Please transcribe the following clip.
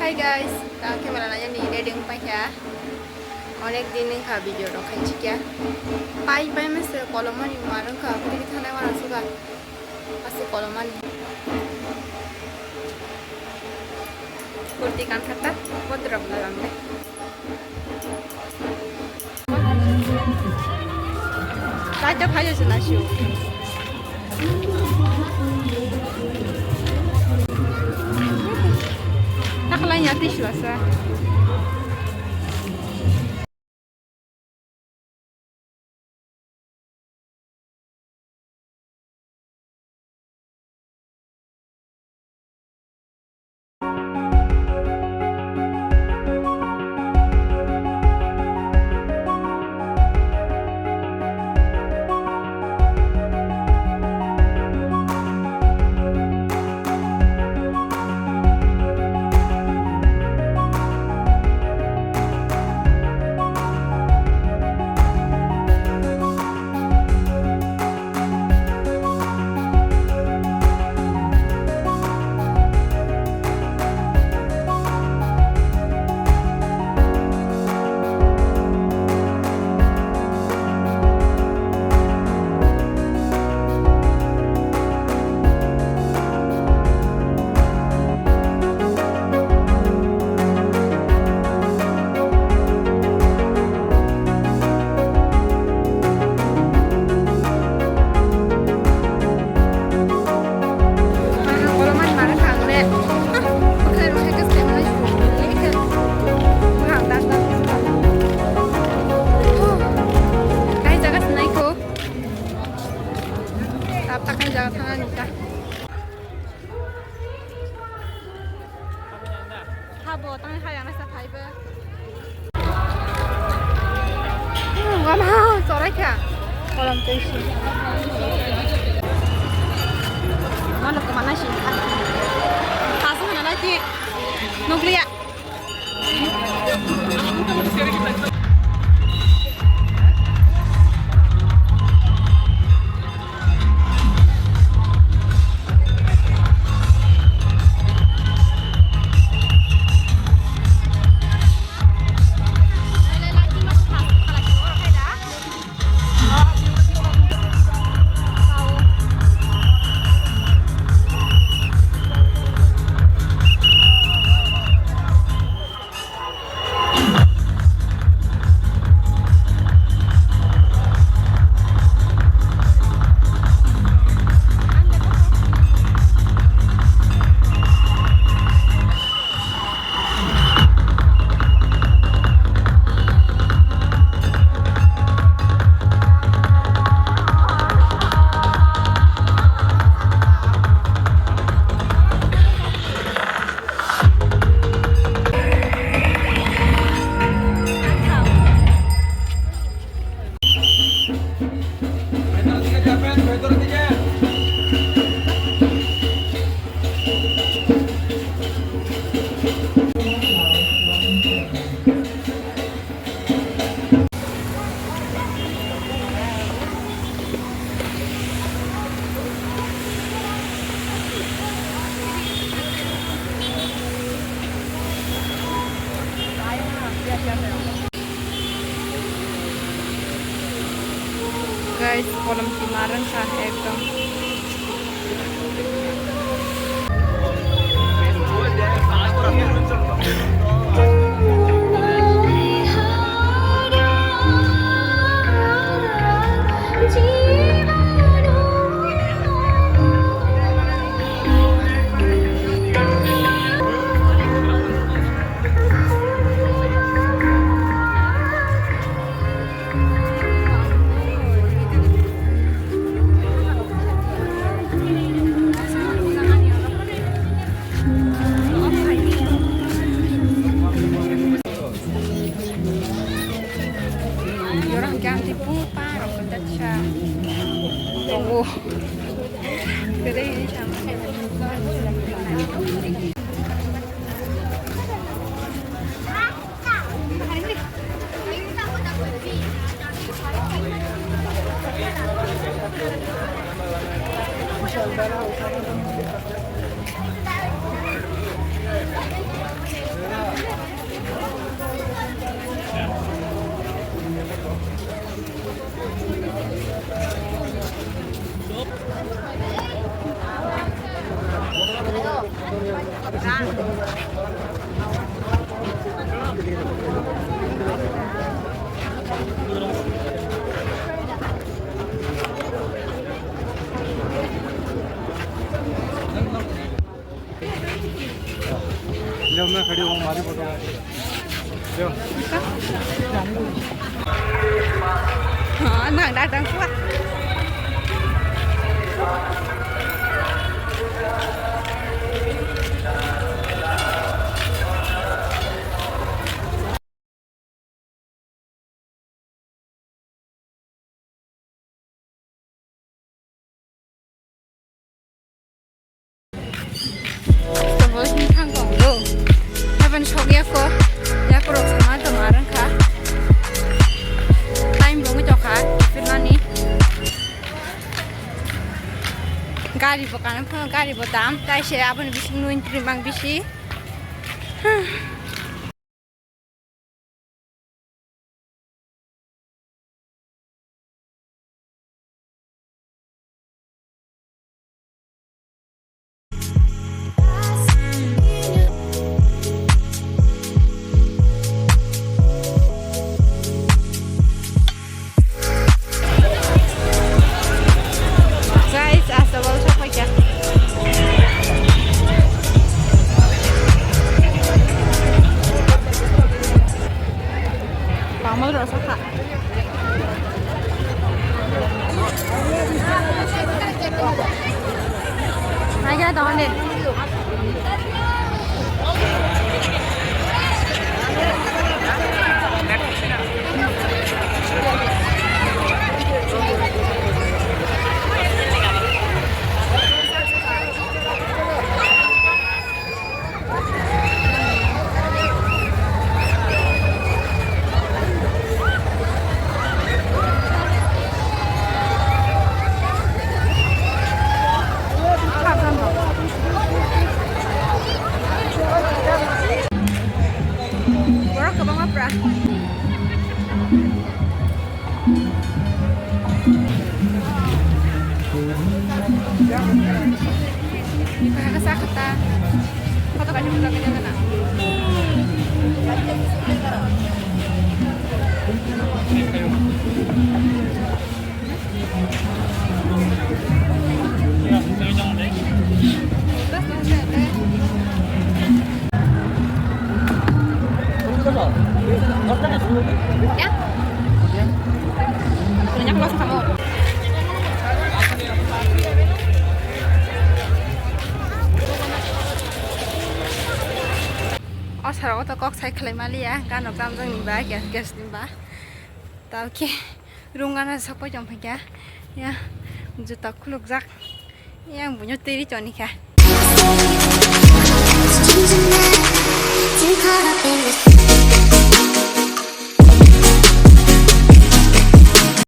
Hai guys, kembali lagi nih ready ya. অনেক দিন ka video rakhai chikya. Pai mese kolomani marang ka pili thana wala suga. Ase kolomani. Kurti kan khata bodra bla ramne. Saja khayo jana shu. Nakhlanya tishwasa. Habo, tangan kaya nasa fiber. Gak mau, sore ka. Kolam tuition. Mana kemana sih? Pasang mana lagi? Nuklia. Guys, kolam Cimarang sah ekdom. Orang ganti pupa, orang kecil. Tunggu. Jadi ini sama जब मैं खड़ी हूँ हमारी photo जो nàng đang quá Terus ni kan gonggo, apa ni shogi aku, ya aku rasa sama teman kah, time bunga cokah, firman ni, gari bukan apa, gari botam, tapi saya apa ni bisi nuin terimang bisi. Ayo tahun deh. Kasakita. Foto ka niyo vlog niya na. Ya? Punya keluar sama. Sarang otak kok saya klaim ali ya, kan okam jang nimba, gas nimba. Tahu ke, rungan ada siapa jam pergi ya, juta kuluk zak, yang punya teri coni kah.